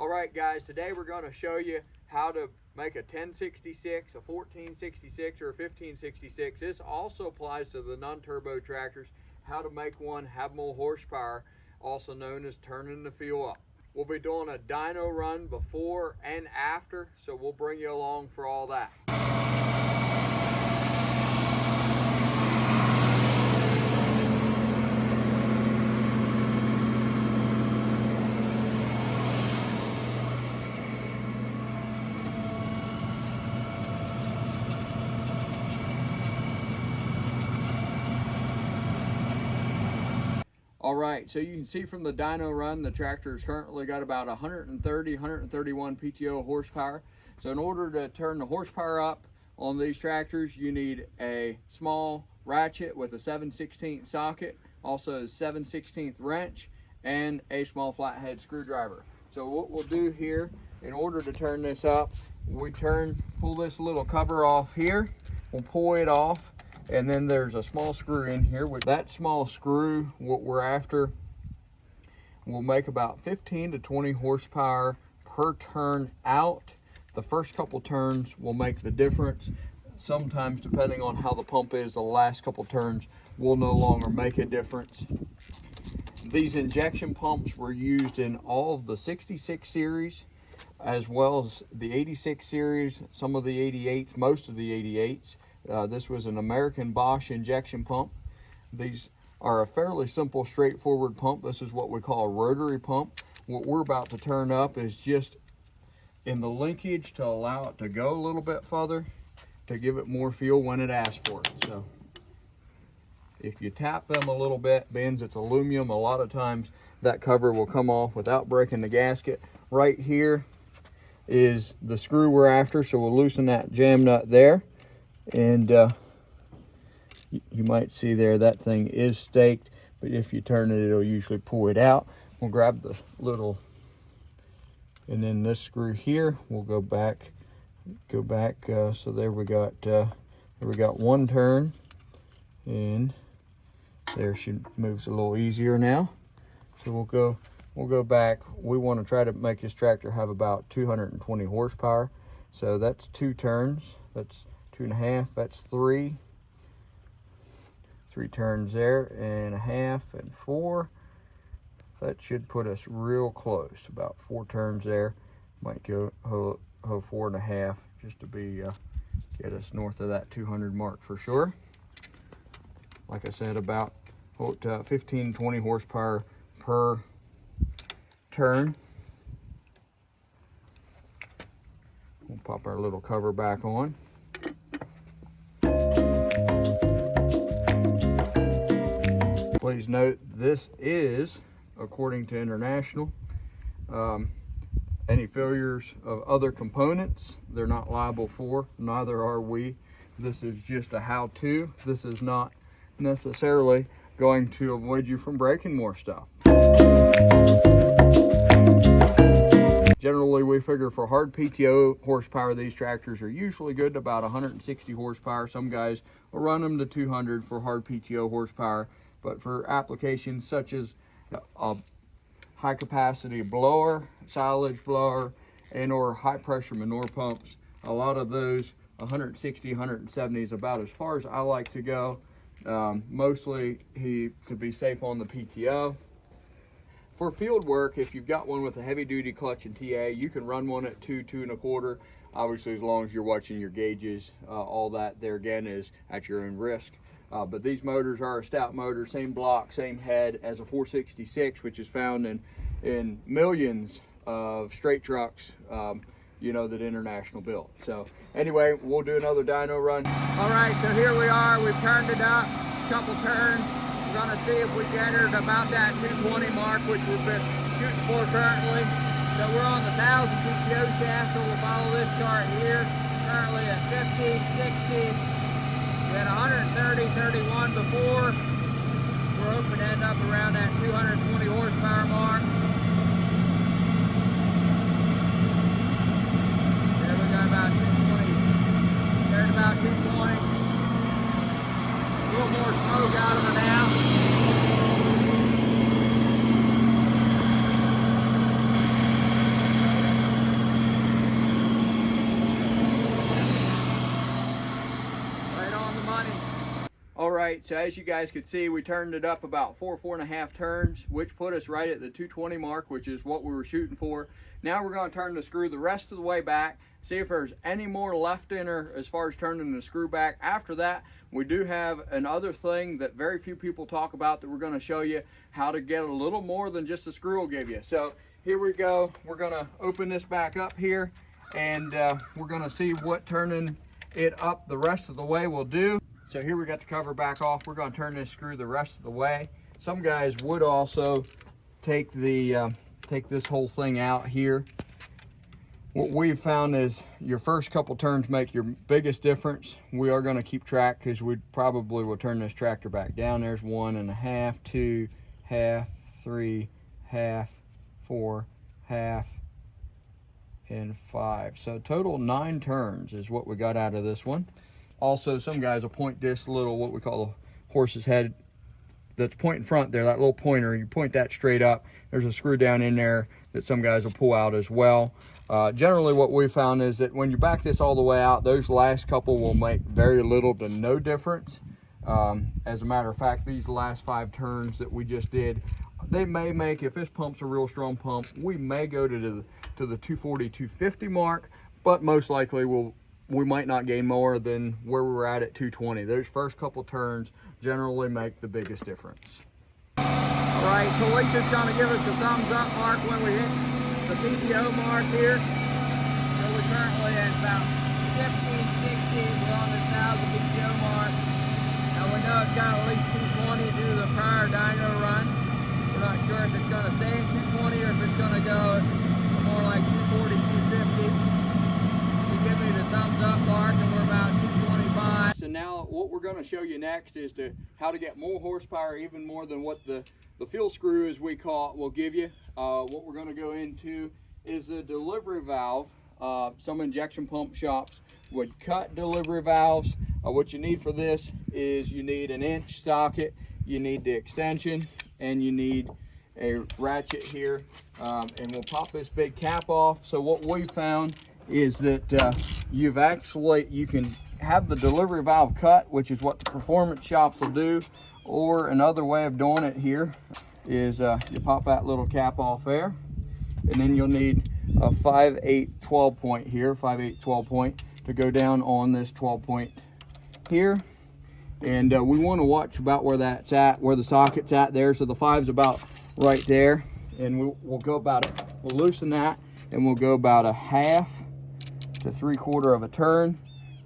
All right guys, today we're going to show you how to make a 1066, a 1466, or a 1566. This also applies to the non-turbo tractors, how to make one have more horsepower, also known as turning the fuel up. We'll be doing a dyno run before and after, so we'll bring you along for all that. All right, so you can see from the dyno run, the tractor has currently got about 130, 131 PTO horsepower. So in order to turn the horsepower up on these tractors, you need a small ratchet with a 7/16 socket, also a 7/16 wrench, and a small flathead screwdriver. So what we'll do here, in order to turn this up, we pull this little cover off here, we'll pull it off, and then there's a small screw in here. With that small screw, what we're after will make about 15 to 20 horsepower per turn out. The first couple turns will make the difference. Sometimes, depending on how the pump is, the last couple turns will no longer make a difference. These injection pumps were used in all of the 66 series, as well as the 86 series, some of the 88s, most of the 88s. This was an American Bosch injection pump. These are a fairly simple, straightforward pump. This is what we call a rotary pump. What we're about to turn up is just in the linkage to allow it to go a little bit further, to give it more fuel when it asks for it. So if you tap them a little bit, being it's aluminum, a lot of times that cover will come off without breaking the gasket. Right here is the screw we're after, so we'll loosen that jam nut there. And you might see there that thing is staked, but if you turn it, it'll usually pull it out. We'll grab the little, and then this screw here, we'll go back. So there we got one turn, and there she moves a little easier now. So we'll go back. We want to try to make this tractor have about 220 horsepower. So that's 2 turns. That's 2.5, that's 3 turns there, and a half, and 4. So that should put us real close, about 4 turns there. Might go 4.5 just to be get us north of that 200 mark for sure. Like I said, about 15-20 horsepower per turn. We'll pop our little cover back on. Please note, this is according to International. Any failures of other components, they're not liable for, neither are we. This is just a how-to. This is not necessarily going to avoid you from breaking more stuff. Generally, we figure for hard PTO horsepower, these tractors are usually good to about 160 horsepower. Some guys will run them to 200 for hard PTO horsepower. But for applications such as a high capacity blower, silage blower, and or high pressure manure pumps, a lot of those 160, 170 is about as far as I like to go. Mostly to be safe on the PTO. For field work, if you've got one with a heavy duty clutch and TA, you can run one at 2, 2.25. Obviously, as long as you're watching your gauges, all that there again is at your own risk. But these motors are a stout motor, same block, same head as a 466, which is found in millions of straight trucks, that International built. So anyway, we'll do another dyno run. All right, so here we are. We've turned it up a couple turns. We're gonna see if we get it about that 220 mark, which we've been shooting for currently. So we're on the 1000 PTO shaft, so we'll follow this chart here. Currently at 15, 16. We had 130, 31 before. We're hoping to end up around that 220 horsepower mark. There we got about 220. There's about 220. A little more smoke out of her now. right, so as you guys could see, we turned it up about 4.5 turns, which put us right at the 220 mark, which is what we were shooting for. Now we're going to turn the screw the rest of the way back, see if there's any more left in her as far as turning the screw back. After that, we do have another thing that very few people talk about that we're going to show you how to get a little more than just the screw will give you. So here we go. We're going to open this back up here, and we're going to see what turning it up the rest of the way will do. So here we got the cover back off. We're going to turn this screw the rest of the way. Some guys would also take the take this whole thing out here. What we've found is your first couple turns make your biggest difference. We are going to keep track because we probably will turn this tractor back down. There's 1.5, 2, half, 3, half, 4, half, and 5. So total 9 turns is what we got out of this one. Also, some guys will point this little, what we call the horse's head, that's pointing front there, that little pointer, you point that straight up. There's a screw down in there that some guys will pull out as well. Generally what we found is that when you back this all the way out, those last couple will make very little to no difference. As a matter of fact, these last 5 turns that we just did, they may make, if this pump's a real strong pump, we may go to the 240, 250 mark, but most likely we might not gain more than where we were at 220. Those first couple turns generally make the biggest difference. All right, so Alicia's going to give us the thumbs up mark when we hit the PTO mark here. So we're currently at about 15, 16. We're on this 1,000 PTO mark. Now we know it's got at least 220 due to the prior dyno run. We're not sure if it's going to stay at 220 or if it's going to go more like 240, 250. Give me the thumbs up mark, and we're about 225. So now what we're going to show you next is how to get more horsepower, even more than what the fuel screw, as we call it, will give you. What we're going to go into is the delivery valve. Some injection pump shops would cut delivery valves. What you need for this is you need an inch socket, you need the extension, and you need a ratchet here, and we'll pop this big cap off. So what we found is that you can have the delivery valve cut, which is what the performance shops will do, or another way of doing it here is you pop that little cap off there, and then you'll need a 5/8 12 point here, 5/8 12 point to go down on this 12 point here. And we want to watch about where that's at, where the socket's at there. So the 5's about right there, and we'll go about it. We'll loosen that, and we'll go about 1/2 to 3/4 of a turn.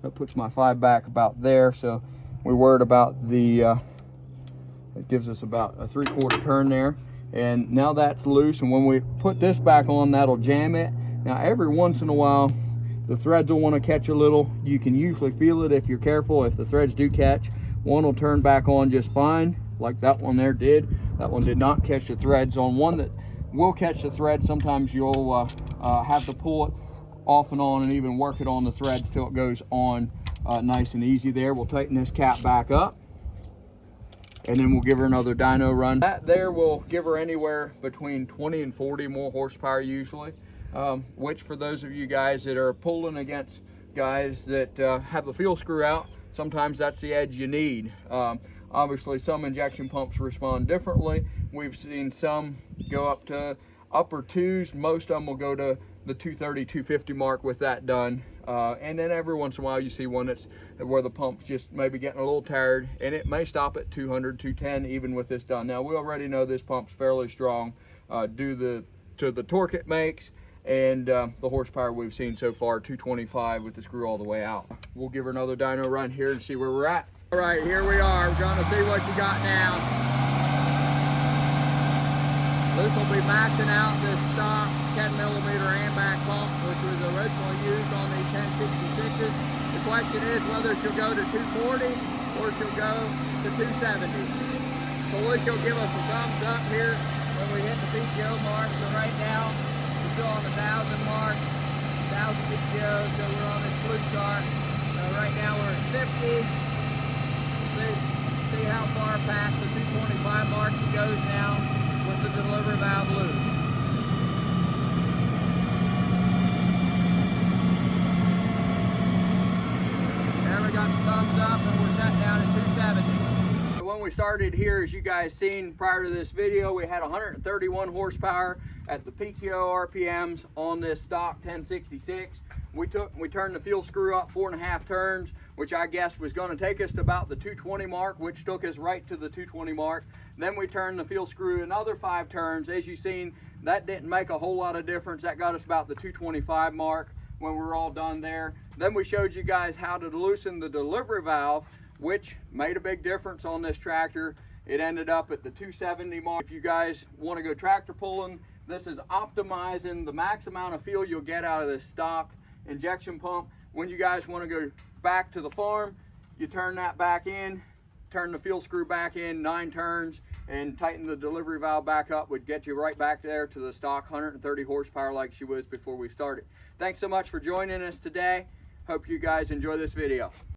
That puts my 5 back about there. So we're worried about the it gives us about a 3/4 turn there. And now that's loose, and when we put this back on, that'll jam it. Now every once in a while the threads will want to catch a little. You can usually feel it if you're careful. If the threads do catch, one will turn back on just fine, like that one there did. That one did not catch the threads. On one that will catch the threads, sometimes you'll have to pull it off and on and even work it on the threads till it goes on nice and easy there. We'll tighten this cap back up, and then we'll give her another dyno run. That there will give her anywhere between 20 and 40 more horsepower usually, which for those of you guys that are pulling against guys that have the fuel screw out, sometimes that's the edge you need. Obviously some injection pumps respond differently. We've seen some go up to upper 2s. Most of them will go to the 230, 250 mark with that done. And then every once in a while you see one that's where the pump's just maybe getting a little tired, and it may stop at 200, 210 even with this done. Now we already know this pump's fairly strong due to the torque it makes and the horsepower we've seen so far, 225 with the screw all the way out. We'll give her another dyno run here and see where we're at. All right, here we are. We're gonna see what you got now. This will be maxing out this stock 10mm Ambac pump, which was originally used on the 1066s. The question is whether she'll go to 240 or she'll go to 270. So she'll give us a thumbs up here when we hit the PTO mark. So right now, we're still on the 1,000 mark, 1,000 PTO, so we're on this blue chart. So right now we're at 50. See how far past the 225 mark she goes now with the delivery valve loose. There we got the thumbs up, and we're set down at 270. when we started here, as you guys seen prior to this video, we had 131 horsepower at the PTO RPMs on this stock 1066. We turned the fuel screw up 4.5 turns, which I guess was going to take us to about the 220 mark, which took us right to the 220 mark. Then we turned the fuel screw another 5 turns. As you've seen, that didn't make a whole lot of difference. That got us about the 225 mark when we were all done there. Then we showed you guys how to loosen the delivery valve, which made a big difference on this tractor. It ended up at the 270 mark. If you guys want to go tractor pulling, this is optimizing the max amount of fuel you'll get out of this stock injection pump. When you guys want to go back to the farm, you turn that back in, turn the fuel screw back in 9 turns, and tighten the delivery valve back up, would get you right back there to the stock 130 horsepower like she was before we started. Thanks so much for joining us today. Hope you guys enjoy this video.